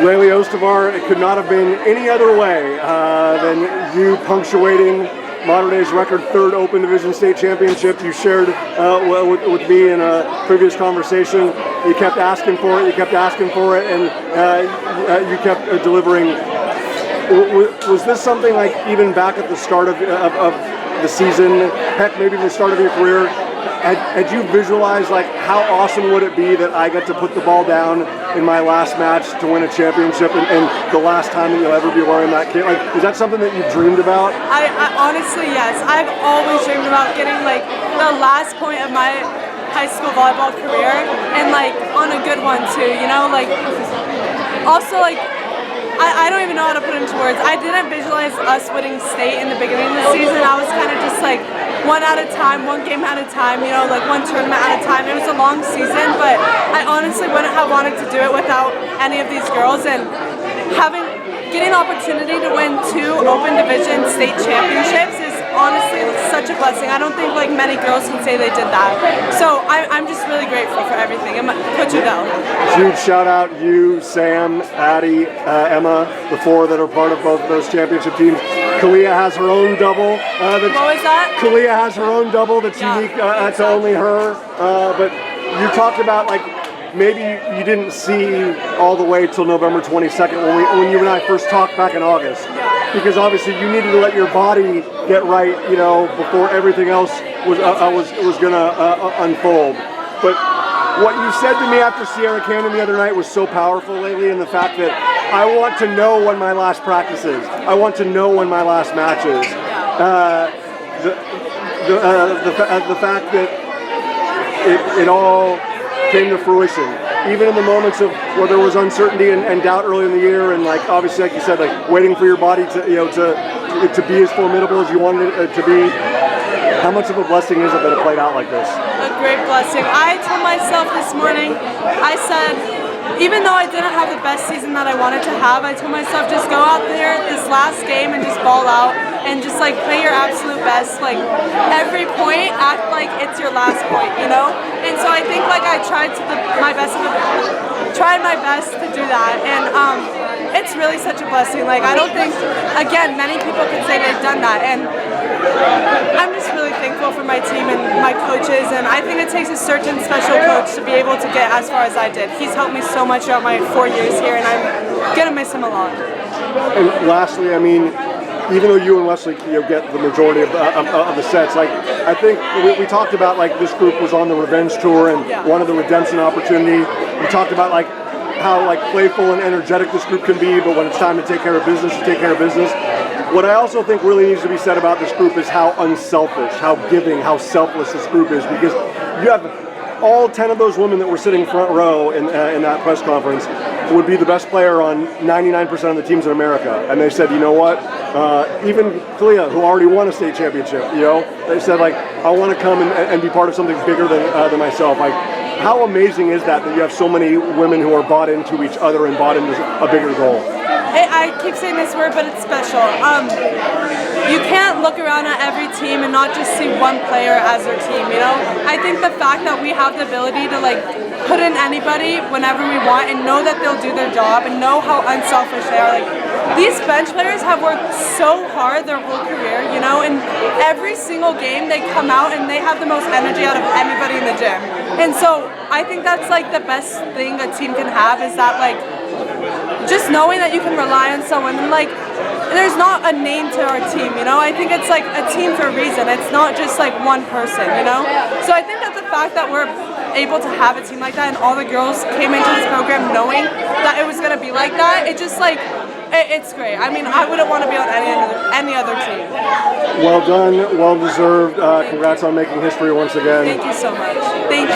Layli Ostovar, it could not have been any other way than you punctuating Mater Dei's record third Open Division State Championship. You shared with me in a previous conversation. You kept asking for it, you kept asking for it, and you kept delivering. Was this something like even back at the start of the season, heck, maybe the start of your career, had you visualized like how awesome would it be that I got to put the ball down in my last match to win a championship and the last time that you'll ever be wearing that kit? Like, is that something that you dreamed about? I honestly, yes. I've always dreamed about getting like the last point of my high school volleyball career and like on a good one too, you know? Like, also like, I don't even know how to put it into words. I didn't visualize us winning state in the beginning of the season. I was kind of just like one at a time, one game at a time, you know, like one tournament at a time. It was a long season, but I honestly wouldn't have wanted to do it without any of these girls. And getting an opportunity to win 2 Open Division state championships is honestly such a blessing. I don't think like many girls can say they did that. So I'm just really grateful for everything. And Coach Adele. Huge shout out you, Sam, Addie, Emma, the 4 that are part of both of those championship teams. Kalia has her own double. What was that? Kalia has her own double that's unique to only her. But you talked about like maybe you didn't see all the way till November 22nd when you and I first talked back in August. Because obviously you needed to let your body get right, you know, before everything else was gonna unfold. But what you said to me after Sierra Canyon the other night was so powerful lately, in the fact that I want to know when my last practice is. I want to know when my last match is. The fact that it all came to fruition, even in the moments of where there was uncertainty and doubt early in the year, and like obviously, like you said, like waiting for your body to to be as formidable as you wanted it to be. How much of a blessing is it that it played out like this? A great blessing. I told myself this morning, I said, even though I didn't have the best season that I wanted to have, I told myself just go out there this last game and just ball out and just like play your absolute best. Like every point, act like it's your last point, you know? And so I think like I tried my best to do that, and it's really such a blessing. Like I don't think, again, many people could say they've done that, and I'm just really thankful for my team and my coaches, and I think it takes a certain special coach to be able to get as far as I did. He's helped me so much throughout my 4 years here, and I'm gonna miss him a lot. And lastly, I mean, even though you and Wesley get the majority of the sets, like I think we talked about like this group was on the revenge tour and wanted the redemption opportunity. We talked about like how like playful and energetic this group can be, but when it's time to take care of business, you take care of business. What I also think really needs to be said about this group is how unselfish, how giving, how selfless this group is, because you have all 10 of those women that were sitting front row in that press conference would be the best player on 99% of the teams in America. And they said, you know what, even Kalia, who already won a state championship, you know, they said like, I want to come and be part of something bigger than myself. Like, how amazing is that you have so many women who are bought into each other and bought into a bigger goal? I keep saying this word, but it's special. You can't look around at every team and not just see one player as their team, you know? I think the fact that we have the ability to like put in anybody whenever we want and know that they'll do their job and know how unselfish they are. Like, these bench players have worked so hard their whole career, you know, and every single game they come out and they have the most energy out of anybody in the gym. And so I think that's like the best thing a team can have, is that like just knowing that you can rely on someone. And like, there's not a name to our team, you know? I think it's like a team for a reason. It's not just like one person, you know? So I think that the fact that we're able to have a team like that and all the girls came into this program knowing that it was going to be like that, it just like, it's great. I mean, I wouldn't want to be on any other team. Well done, well deserved. Congrats on making history once again. Thank you so much. Thank you.